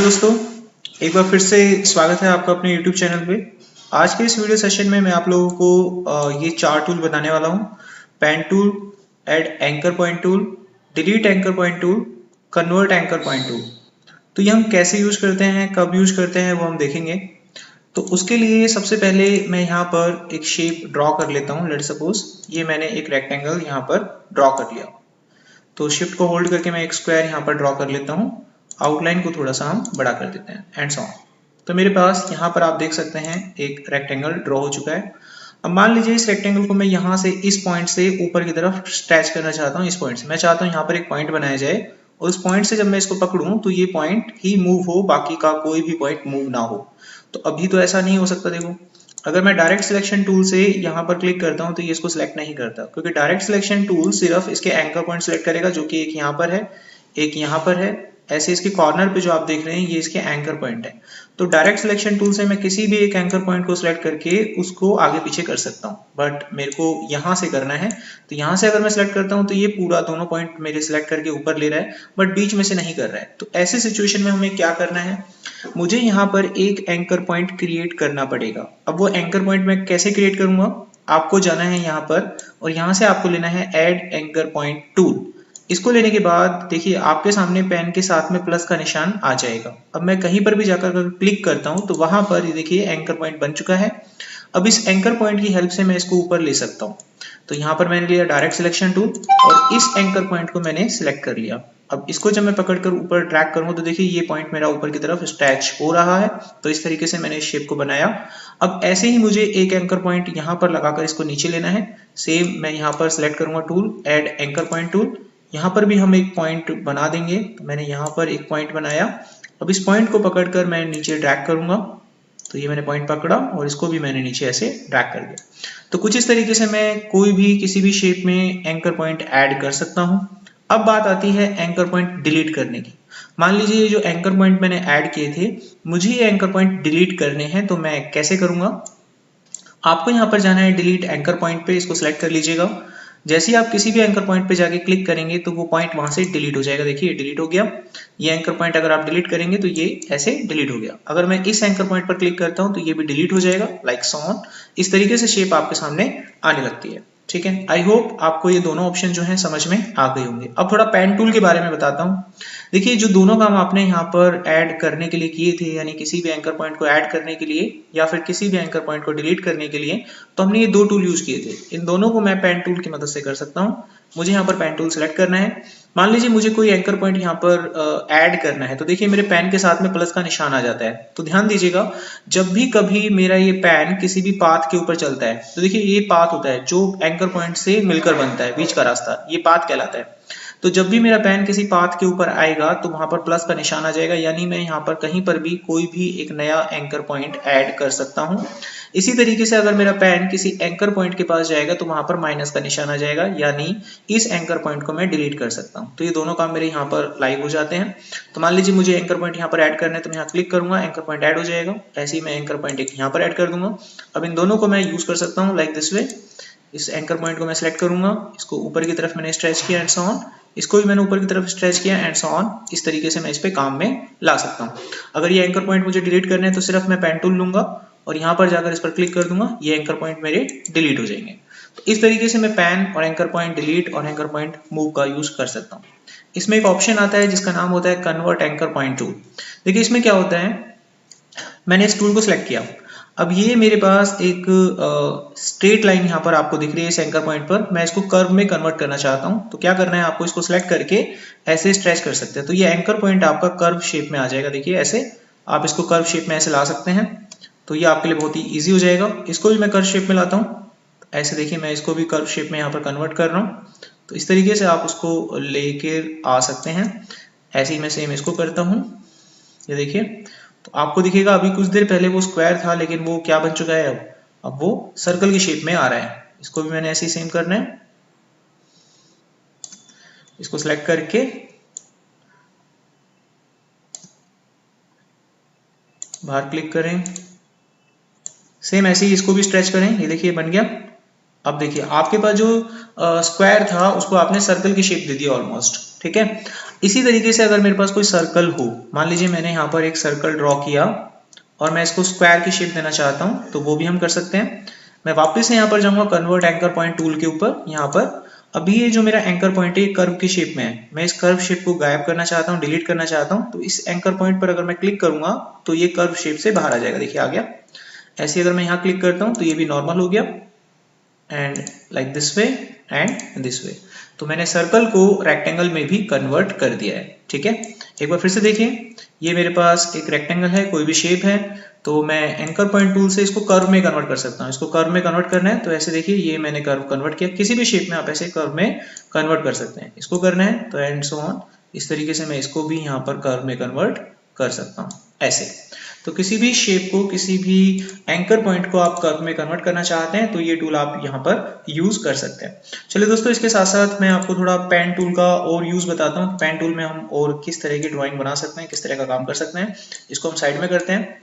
दोस्तों, एक बार फिर से स्वागत है आपका अपने YouTube चैनल पे। आज के इस वीडियो सेशन में मैं आप लोगों को ये 4 टूल बताने वाला हूँ। Pen tool, add anchor point tool, delete anchor point tool, convert anchor point tool. तो ये हम कैसे यूज करते हैं, कब यूज करते हैं वो हम देखेंगे। तो उसके लिए सबसे पहले मैं यहाँ पर एक शेप ड्रॉ कर लेता हूँ। लेट्स सपोज ये मैंने एक रेक्टेंगल यहाँ पर ड्रॉ कर लिया। तो शिफ्ट को होल्ड करके मैं एक स्क्वायर यहाँ पर ड्रॉ कर लेता हूँ। आउटलाइन को थोड़ा सा हम बड़ा कर देते हैं एंड सो ऑन। तो मेरे पास यहाँ पर आप देख सकते हैं एक रेक्टेंगल ड्रॉ हो चुका है। अब मान लीजिए इस रेक्टेंगल को मैं यहाँ से इस पॉइंट से ऊपर की तरफ स्ट्रेच करना चाहता हूँ। इस पॉइंट से मैं चाहता हूँ यहाँ पर एक पॉइंट बनाया जाए और उस पॉइंट से जब मैं इसको पकड़ूं तो ये पॉइंट ही मूव हो, बाकी का कोई भी पॉइंट मूव ना हो। तो अभी तो ऐसा नहीं हो सकता। देखो, अगर मैं डायरेक्ट सिलेक्शन टूल से यहाँ पर क्लिक करता हूँ तो ये इसको सिलेक्ट नहीं करता, क्योंकि डायरेक्ट सिलेक्शन टूल सिर्फ इसके एंकर पॉइंट सिलेक्ट करेगा, जो कि एक यहाँ पर है, एक यहाँ पर है। ऐसे इसके कॉर्नर पे जो आप देख रहे हैं ये इसके एंकर पॉइंट है। तो डायरेक्ट सिलेक्शन टूल से मैं किसी भी एक एंकर पॉइंट को सिलेक्ट करके उसको आगे पीछे कर सकता हूँ, बट मेरे को यहाँ से करना है। तो यहाँ से अगर मैं सिलेक्ट करता हूँ तो ये पूरा दोनों पॉइंट मेरे सिलेक्ट करके ऊपर ले रहा है, बट बीच में से नहीं कर रहा है। तो ऐसे सिचुएशन में हमें क्या करना है, मुझे यहाँ पर एक एंकर पॉइंट क्रिएट करना पड़ेगा। अब वो एंकर पॉइंट मैं कैसे क्रिएट करूंगा, आपको जाना है यहाँ पर और यहाँ से आपको लेना है ऐड एंकर पॉइंट टूल। इसको लेने के बाद देखिए आपके सामने पेन के साथ में प्लस का निशान आ जाएगा। अब मैं कहीं पर भी जाकर अगर क्लिक करता हूं तो वहां पर ये देखिए एंकर पॉइंट बन चुका है। अब इस एंकर पॉइंट की हेल्प से मैं इसको ऊपर ले सकता हूं। तो यहाँ पर मैंने लिया डायरेक्ट सिलेक्शन टूल और इस एंकर पॉइंट को मैंने सिलेक्ट कर लिया। अब इसको जब मैं पकड़कर ऊपर ड्रैग करूंगा तो देखिए ये पॉइंट मेरा ऊपर की तरफ स्ट्रेच हो रहा है। तो इस तरीके से मैंने इस शेप को बनाया। अब ऐसे ही मुझे एक एंकर पॉइंट यहाँ पर लगाकर इसको नीचे लेना है। सेम मैं यहाँ पर सिलेक्ट करूंगा tool, add anchor point tool. यहाँ पर भी हम एक पॉइंट बना देंगे। तो मैंने यहाँ पर एक पॉइंट बनाया। अब इस पॉइंट को पकड़कर मैं नीचे ड्रैग करूंगा। तो ये मैंने पॉइंट पकड़ा और इसको भी मैंने नीचे ऐसे ड्रैग कर दिया। तो कुछ इस तरीके से मैं कोई भी किसी भी शेप में एंकर पॉइंट ऐड कर सकता हूँ। अब बात आती है एंकर पॉइंट डिलीट करने की। मान लीजिए जो एंकर पॉइंट मैंने ऐड किए थे, मुझे ये एंकर पॉइंट डिलीट करने हैं। तो मैं कैसे करूंगा, आपको यहाँ पर जाना है डिलीट एंकर पॉइंट पे, इसको सिलेक्ट कर लीजिएगा। जैसे ही आप किसी भी एंकर पॉइंट पे जाके क्लिक करेंगे तो वो पॉइंट वहां से डिलीट हो जाएगा। देखिए डिलीट हो गया। ये एंकर पॉइंट अगर आप डिलीट करेंगे तो ये ऐसे डिलीट हो गया। अगर मैं इस एंकर पॉइंट पर क्लिक करता हूं तो ये भी डिलीट हो जाएगा, लाइक सो ऑन। इस तरीके से शेप आपके सामने आने लगती है। ठीक है, आई होप आपको ये दोनों ऑप्शन जो है समझ में आ गए होंगे। अब थोड़ा पेन टूल के बारे में बताता हूँ। देखिए जो दोनों काम आपने यहाँ पर ऐड करने के लिए किए थे, यानी किसी भी एंकर पॉइंट को ऐड करने के लिए या फिर किसी भी एंकर पॉइंट को डिलीट करने के लिए, तो हमने ये दो टूल यूज किए थे। इन दोनों को मैं पेन टूल की मदद से कर सकता हूँ। मुझे यहाँ पर पेन टूल सेलेक्ट करना है। मान लीजिए मुझे कोई एंकर पॉइंट यहाँ पर ऐड करना है। तो देखिए मेरे पेन के साथ में प्लस का निशान आ जाता है। तो ध्यान दीजिएगा, जब भी कभी मेरा ये पेन किसी भी पाथ के ऊपर चलता है, तो देखिए ये पाथ होता है जो एंकर पॉइंट से मिलकर बनता है, बीच का रास्ता, ये पाथ कहलाता है। तो जब भी मेरा पेन किसी पाथ के ऊपर आएगा तो वहां पर प्लस का निशान आ जाएगा, यानी मैं यहाँ पर कहीं पर भी कोई भी एक नया एंकर पॉइंट ऐड कर सकता हूँ। इसी तरीके से अगर मेरा पेन किसी एंकर पॉइंट के पास जाएगा तो वहां पर माइनस का निशान आ जाएगा, यानी इस एंकर पॉइंट को मैं डिलीट कर सकता हूँ। तो ये दोनों काम मेरे यहाँ पर लाइव हो जाते हैं। तो मान लीजिए मुझे एंकर पॉइंट यहाँ पर ऐड करना है, तो मैं यहाँ क्लिक करूंगा, एंकर पॉइंट ऐड हो जाएगा। ऐसे ही मैं एंकर पॉइंट एक यहाँ पर ऐड कर दूंगा। अब इन दोनों को मैं यूज कर सकता हूँ लाइक दिस वे। इस एंकर पॉइंट को मैं सिलेक्ट करूंगा, इसको ऊपर की तरफ मैंने स्ट्रेच किया एंड सो ऑन। इसको भी मैंने ऊपर की तरफ स्ट्रेच किया एंड सो ऑन। इस तरीके से मैं इस पे काम में ला सकता हूँ। अगर ये एंकर पॉइंट मुझे डिलीट करने हैं तो सिर्फ मैं पेन टूल लूंगा और यहाँ पर जाकर इस पर क्लिक कर दूंगा, ये एंकर पॉइंट मेरे डिलीट हो जाएंगे। तो इस तरीके से मैं पेन और एंकर पॉइंट डिलीट और एंकर पॉइंट मूव का यूज कर सकता हूँ। इसमें एक ऑप्शन आता है जिसका नाम होता है कन्वर्ट एंकर पॉइंट टूल। देखिए इसमें क्या होता है, मैंने इस टूल को सिलेक्ट किया। अब ये मेरे पास एक स्ट्रेट लाइन यहाँ पर आपको दिख रही है इस एंकर पॉइंट पर। मैं इसको कर्व में कन्वर्ट करना चाहता हूँ। तो क्या करना है, आपको इसको सिलेक्ट करके ऐसे स्ट्रेच कर सकते हैं। तो ये एंकर पॉइंट आपका कर्व शेप में आ जाएगा। देखिए ऐसे आप इसको कर्व शेप में ऐसे ला सकते हैं। तो ये आपके लिए बहुत ही ईजी हो जाएगा। इसको भी मैं कर्व शेप में लाता हूँ। ऐसे देखिए मैं इसको भी कर्व शेप में यहाँ पर कन्वर्ट कर रहा हूँ। तो इस तरीके से आप उसको लेकर आ सकते हैं। ऐसे ही मैं सेम इसको करता हूँ। ये देखिए, तो आपको दिखेगा अभी कुछ देर पहले वो स्क्वायर था, लेकिन वो क्या बन चुका है, अब वो सर्कल की शेप में आ रहा है। इसको भी मैंने ऐसे ही सेम करना है। इसको सिलेक्ट करके बाहर क्लिक करें, सेम ऐसे ही इसको भी स्ट्रेच करें। ये देखिए बन गया। अब देखिए आपके पास जो स्क्वायर था उसको आपने सर्कल की शेप दे दी ऑलमोस्ट। ठीक है, इसी तरीके से अगर मेरे पास कोई सर्कल हो, मान लीजिए मैंने यहाँ पर एक सर्कल ड्रॉ किया और मैं इसको स्क्वायर की शेप देना चाहता हूँ, तो वो भी हम कर सकते हैं। मैं वापस से यहाँ पर जाऊंगा कन्वर्ट एंकर पॉइंट टूल के ऊपर। यहाँ पर अभी ये जो मेरा एंकर पॉइंट है कर्व की शेप में है, मैं इस कर्व शेप को गायब करना चाहता हूँ, डिलीट करना चाहता हूँ। तो इस एंकर पॉइंट पर अगर मैं क्लिक करूंगा तो ये कर्व शेप से बाहर आ जाएगा, देखिए आ गया। ऐसे अगर मैं यहाँ क्लिक करता हूँ तो ये भी नॉर्मल हो गया, and like this way and this way. तो मैंने सर्कल को रेक्टेंगल में भी कन्वर्ट कर दिया है, ठीक है। एक बार फिर से देखिए, ये मेरे पास एक रेक्टेंगल है, कोई भी शेप है, तो मैं एंकर पॉइंट टूल से इसको कर्व में कन्वर्ट कर सकता हूँ। इसको कर्व में कन्वर्ट करना है तो ऐसे देखिए, ये मैंने कर्व कन्वर्ट किया। किसी भी शेप में आप ऐसे कर्व में कन्वर्ट कर सकते हैं। इसको करना है तो एंड सो ऑन, इस तरीके से मैं इसको भी यहाँ पर कर्व में कन्वर्ट कर सकता हूँ ऐसे। तो किसी भी शेप को, किसी भी एंकर पॉइंट को आप कर्व में कन्वर्ट करना चाहते हैं तो ये टूल आप यहाँ पर यूज कर सकते हैं। चलिए दोस्तों, इसके साथ साथ मैं आपको थोड़ा पेन टूल का और यूज बताता हूँ। पेन टूल में हम और किस तरह की ड्राइंग बना सकते हैं, किस तरह का काम कर सकते हैं, इसको हम साइड में करते हैं।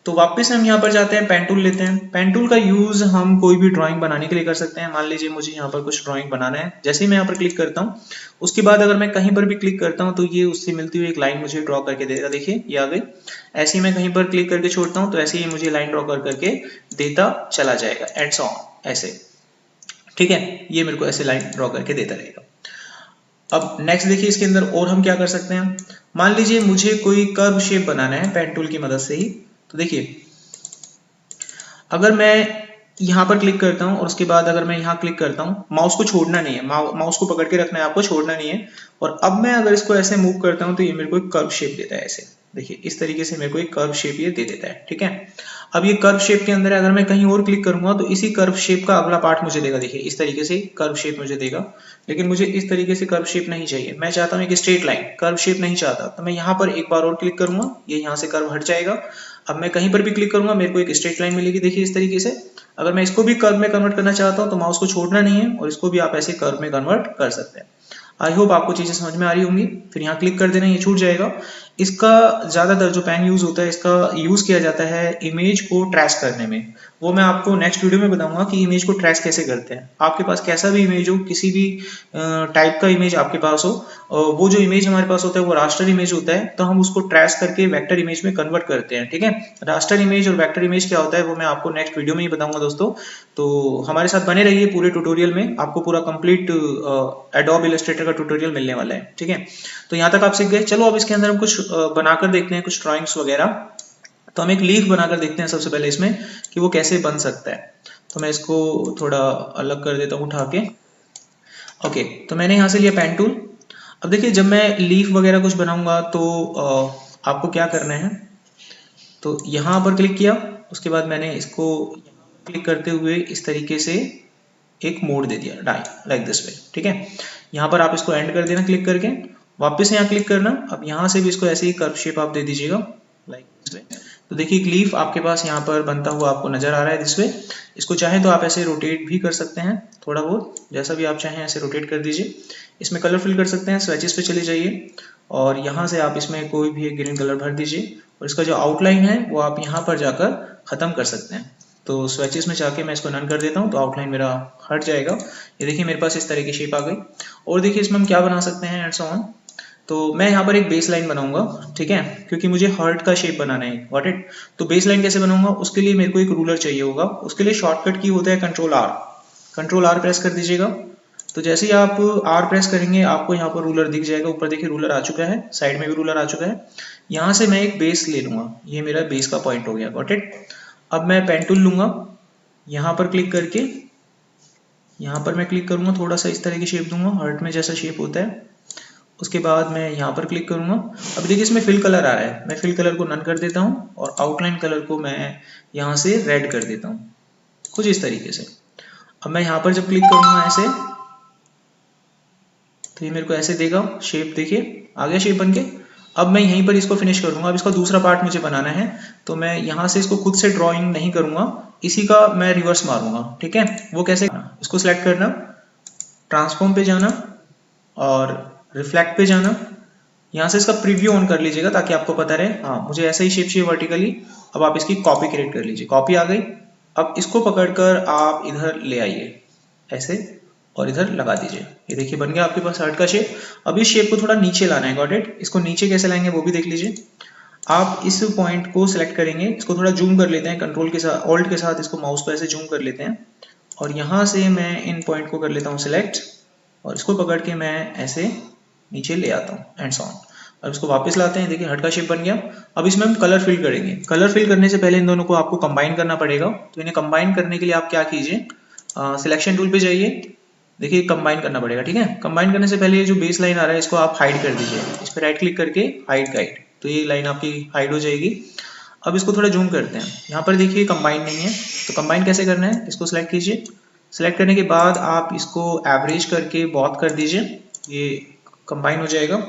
तो वापस हम यहाँ पर जाते हैं, पेन टूल लेते हैं। पेन टूल का यूज हम कोई भी ड्राइंग बनाने के लिए कर सकते हैं। मान लीजिए मुझे यहाँ पर कुछ ड्राइंग बनाना है, जैसे ही मैं यहाँ पर क्लिक करता हूँ, उसके बाद अगर मैं कहीं पर भी क्लिक करता हूँ तो ये उससे मिलती हुई एक लाइन मुझे ड्रॉ करके देगा, देखिए ये आ गई। ऐसे ही मैं कहीं पर क्लिक करके छोड़ता हूँ तो ऐसे ही मुझे लाइन ड्रॉ करके देता चला जाएगा, एंड सो ऑन ऐसे, ठीक है। ये मेरे को ऐसे लाइन ड्रॉ करके देता रहेगा। अब नेक्स्ट देखिए, इसके अंदर और हम क्या कर सकते हैं। मान लीजिए मुझे कोई कर्व शेप बनाना है पेन टूल की मदद से ही, तो देखिए अगर मैं यहाँ पर क्लिक करता हूँ और उसके बाद अगर मैं यहाँ क्लिक करता हूँ, माउस को छोड़ना नहीं है, माउस को पकड़ के रखना है आपको, छोड़ना नहीं है। और अब मैं अगर इसको ऐसे मूव करता हूँ तो ये मेरे को एक कर्व शेप देता है ऐसे, देखिए इस तरीके से मेरे को एक कर्व शेप ये दे देता है, ठीक है। अब ये कर्व शेप के अंदर अगर मैं कहीं और क्लिक करूंगा तो इसी कर्व शेप का अगला पार्ट मुझे देगा, देखिए इस तरीके से कर्व शेप मुझे देगा। लेकिन मुझे इस तरीके से कर्व शेप नहीं चाहिए, मैं चाहता हूँ एक स्ट्रेट लाइन, कर्व शेप नहीं चाहता। तो मैं यहाँ पर एक बार और क्लिक करूंगा, ये यहाँ से कर्व हट जाएगा। अब मैं कहीं पर भी क्लिक करूंगा, मेरे को एक स्ट्रेट लाइन मिलेगी, देखिए इस तरीके से। अगर मैं इसको भी कर्व में कन्वर्ट करना चाहता हूँ तो माउस को छोड़ना नहीं है और इसको भी आप ऐसे कर्व में कन्वर्ट कर सकते हैं। आई होप आपको चीजें समझ में आ रही होंगी। फिर यहाँ क्लिक कर देना, ये छूट जाएगा। इसका ज्यादातर जो पेन यूज होता है, इसका यूज किया जाता है इमेज को ट्रेस करने में। वो मैं आपको नेक्स्ट वीडियो में बताऊंगा कि इमेज को ट्रेस कैसे करते हैं। आपके पास कैसा भी इमेज हो, किसी भी टाइप का इमेज आपके पास हो, वो जो इमेज हमारे पास होता है वो रास्टर इमेज होता है, तो हम उसको ट्रेस करके वेक्टर इमेज में कन्वर्ट करते हैं, ठीक है। रास्टर इमेज और वेक्टर इमेज क्या होता है वो मैं आपको नेक्स्ट वीडियो में ही बताऊंगा दोस्तों। तो हमारे साथ बने रहिए, पूरे ट्यूटोरियल में आपको पूरा कंप्लीट एडोब इलस्ट्रेटर का ट्यूटोरियल मिलने वाला है, ठीक है। तो यहाँ तक आप सीख गए। चलो अब इसके अंदर हम कुछ बनाकर देखते हैं, कुछ ड्राइंग्स वगैरह। तो हम एक लीफ बनाकर देखते हैं सबसे पहले इसमें कि वो कैसे बन सकता है। तो मैं इसको थोड़ा अलग कर देता हूँ उठा के। ओके, तो मैंने यहाँ से लिया पेन टूल। अब देखिए, जब मैं लीफ वगैरह कुछ बनाऊंगा तो आपको क्या करना है, तो यहाँ पर क्लिक किया, उसके बाद मैंने इसको क्लिक करते हुए इस तरीके से एक मोड़ दे दिया, लाइक दिस वे, ठीक है। यहाँ पर आप इसको एंड कर देना क्लिक करके, वापस यहाँ क्लिक करना। अब यहाँ से भी इसको ऐसे ही कर्व शेप आप दे दीजिएगा, लाइक दिस वे। तो देखिए एक लीफ आपके पास यहाँ पर बनता हुआ आपको नजर आ रहा है दिस वे। इसको चाहे तो आप ऐसे रोटेट भी कर सकते हैं, थोड़ा बहुत जैसा भी आप चाहें ऐसे रोटेट कर दीजिए। इसमें कलर फिल कर सकते हैं, स्वेचेस पे चले जाइए और यहाँ से आप इसमें कोई भी एक ग्रीन कलर भर दीजिए और इसका जो आउटलाइन है वो आप यहाँ पर जाकर खत्म कर सकते हैं। तो स्वेचेस में जाके मैं इसको नन कर देता हूँ तो आउटलाइन मेरा हट जाएगा। ये देखिए मेरे पास इस तरह की शेप आ गई। और देखिए इसमें हम क्या बना सकते हैं एंड सो ऑन। तो मैं यहाँ पर एक बेस लाइन बनाऊंगा, ठीक है, क्योंकि मुझे हार्ट का शेप बनाना है, गॉट इट। तो बेस लाइन कैसे बनाऊंगा, उसके लिए मेरे को एक रूलर चाहिए होगा। उसके लिए शॉर्टकट की होता है कंट्रोल आर प्रेस कर दीजिएगा। तो जैसे ही आप आर प्रेस करेंगे आपको यहाँ पर रूलर दिख जाएगा। ऊपर देखिए रूलर आ चुका है, साइड में भी रूलर आ चुका है। यहाँ से मैं एक बेस ले लूंगा, ये मेरा बेस का पॉइंट हो गया, गॉट इट। अब मैं पेन टूल लूंगा, यहाँ पर क्लिक करके यहाँ पर मैं क्लिक करूंगा, थोड़ा सा इस तरह की शेप दूंगा, हार्ट में जैसा शेप होता है। उसके बाद मैं यहाँ पर क्लिक करूंगा। अब देखिए इसमें फिल कलर आ रहा है, मैं फिल कलर को नन कर देता हूँ और आउटलाइन कलर को मैं यहाँ से रेड कर देता हूँ, कुछ इस तरीके से। अब मैं यहाँ पर जब क्लिक करूंगा ऐसे, तो ये मेरे को ऐसे देगा शेप, देखिए आ गया शेप बन के। अब मैं यहीं पर इसको फिनिश कर दूंगा। अब इसका दूसरा पार्ट मुझे बनाना है, तो मैं यहाँ से इसको खुद से ड्राइंग नहीं करूंगा, इसी का मैं रिवर्स मारूंगा, ठीक है। वो कैसे, इसको सिलेक्ट करना, ट्रांसफॉर्म पे जाना और रिफ्लेक्ट पे जाना। यहाँ से इसका प्रीव्यू ऑन कर लीजिएगा ताकि आपको पता रहे, हाँ मुझे ऐसा ही शेप चाहिए वर्टिकली। अब आप इसकी कॉपी क्रिएट कर लीजिए, कॉपी आ गई। अब इसको पकड़कर आप इधर ले आइए ऐसे और इधर लगा दीजिए, ये देखिए बन गया आपके पास हार्ट का शेप। अब इस शेप को थोड़ा नीचे लाना है, गॉट इट। इसको नीचे कैसे लाएंगे वो भी देख लीजिए। आप इस पॉइंट को सिलेक्ट करेंगे, इसको थोड़ा जूम कर लेते हैं, कंट्रोल के साथ ऑल्ट के साथ इसको माउस को ऐसे जूम कर लेते हैं, और यहाँ से मैं इन पॉइंट को कर लेता हूँ सिलेक्ट, और इसको पकड़ के मैं ऐसे नीचे ले आता हूँ एंड सो ऑन। अब इसको वापस लाते हैं, देखिए हार्ट का शेप बन गया। अब इसमें हम कलर फिल करेंगे। कलर फिल करने से पहले इन दोनों को आपको कंबाइन करना पड़ेगा। तो इन्हें कंबाइन करने के लिए आप क्या कीजिए, सिलेक्शन टूल पे जाइए, देखिए कंबाइन करना पड़ेगा, ठीक है। कंबाइन करने से पहले ये जो बेस लाइन आ रहा है इसको आप हाइड कर दीजिए, इस पर राइट क्लिक करके हाइड गाइड, तो ये लाइन आपकी हाइड हो जाएगी। अब इसको थोड़ा जूम करते हैं, यहाँ पर देखिए कंबाइन नहीं है, तो कंबाइन कैसे करना है, इसको सिलेक्ट कीजिए। सिलेक्ट करने के बाद आप इसको एवरेज करके बहुत कर दीजिए, ये कंबाइन हो जाएगा।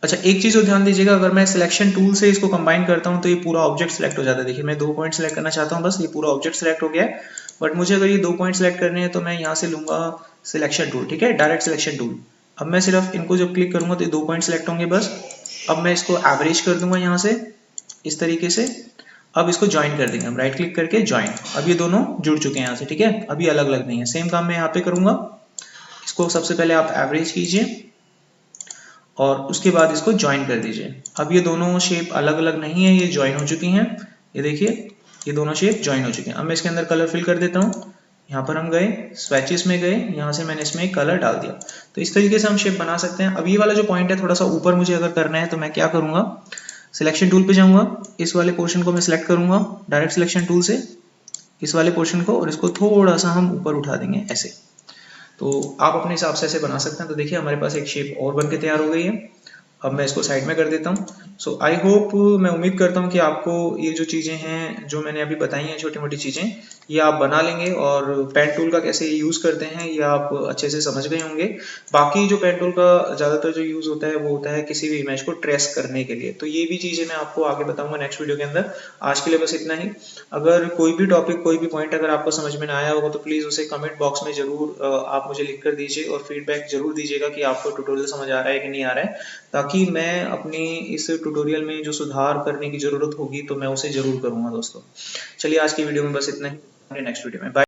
अच्छा एक चीज़ और ध्यान दीजिएगा, अगर मैं सिलेक्शन टूल से इसको कंबाइन करता हूँ तो ये पूरा ऑब्जेक्ट सिलेक्ट हो जाता है। देखिए मैं 2 पॉइंट सिलेक्ट करना चाहता हूँ, बस ये पूरा ऑब्जेक्ट सिलेक्ट हो गया है। बट मुझे अगर ये 2 पॉइंट सिलेक्ट करने हैं तो मैं यहाँ से लूंगा सिलेक्शन टूल, ठीक है, डायरेक्ट सिलेक्शन टूल। अब मैं सिर्फ इनको जब क्लिक करूंगा तो ये 2 पॉइंट सिलेक्ट होंगे बस। अब मैं इसको एवरेज कर दूंगा यहाँ से इस तरीके से। अब इसको ज्वाइन कर देंगे हम, राइट क्लिक करके ज्वाइन। अब ये दोनों जुड़ चुके हैं यहाँ से, ठीक है, अभी अलग अलग नहीं है। सेम काम मैं यहाँ पे करूंगा। इसको सबसे पहले आप एवरेज कीजिए और उसके बाद इसको ज्वाइन कर दीजिए। अब ये दोनों शेप अलग अलग नहीं है, ये ज्वाइन हो चुकी हैं। ये देखिए ये दोनों शेप ज्वाइन हो चुके हैं। अब मैं इसके अंदर कलर फिल कर देता हूँ। यहाँ पर हम गए स्वैचेस में गए, यहाँ से मैंने इसमें कलर डाल दिया। तो इस तरीके से हम शेप बना सकते हैं। अब ये वाला जो पॉइंट है थोड़ा सा ऊपर मुझे अगर करना है तो मैं क्या करूँगा, सिलेक्शन टूल पे जाऊँगा, इस वाले पोर्शन को मैं सिलेक्ट करूँगा डायरेक्ट सिलेक्शन टूल से, इस वाले पोर्शन को, और इसको थोड़ा सा हम ऊपर उठा देंगे ऐसे। तो आप अपने हिसाब से ऐसे बना सकते हैं। तो देखिए हमारे पास एक शेप और बन के तैयार हो गई है। अब मैं इसको साइड में कर देता हूँ। सो आई होप, मैं उम्मीद करता हूँ कि आपको ये जो चीज़ें हैं जो मैंने अभी बताई हैं, छोटी मोटी चीज़ें, ये आप बना लेंगे, और पेन टूल का कैसे यूज़ करते हैं ये आप अच्छे से समझ गए होंगे। बाकी जो पेन टूल का ज़्यादातर जो यूज़ होता है वो होता है किसी भी इमेज को ट्रेस करने के लिए। तो ये भी चीज़ें मैं आपको आगे बताऊंगा नेक्स्ट वीडियो के अंदर। आज के लिए बस इतना ही। अगर कोई भी टॉपिक, कोई भी पॉइंट अगर आपको समझ में ना आया होगा तो प्लीज़ उसे कमेंट बॉक्स में ज़रूर आप मुझे लिख कर दीजिए, और फीडबैक ज़रूर दीजिएगा कि आपको ट्यूटोरियल समझ आ रहा है कि नहीं आ रहा है, ताकि मैं अपनी इस ट्यूटोरियल में जो सुधार करने की ज़रूरत होगी तो मैं उसे ज़रूर करूँगा दोस्तों। चलिए आज की वीडियो में बस इतना ही, नेक्स्ट वीडियो में बाय।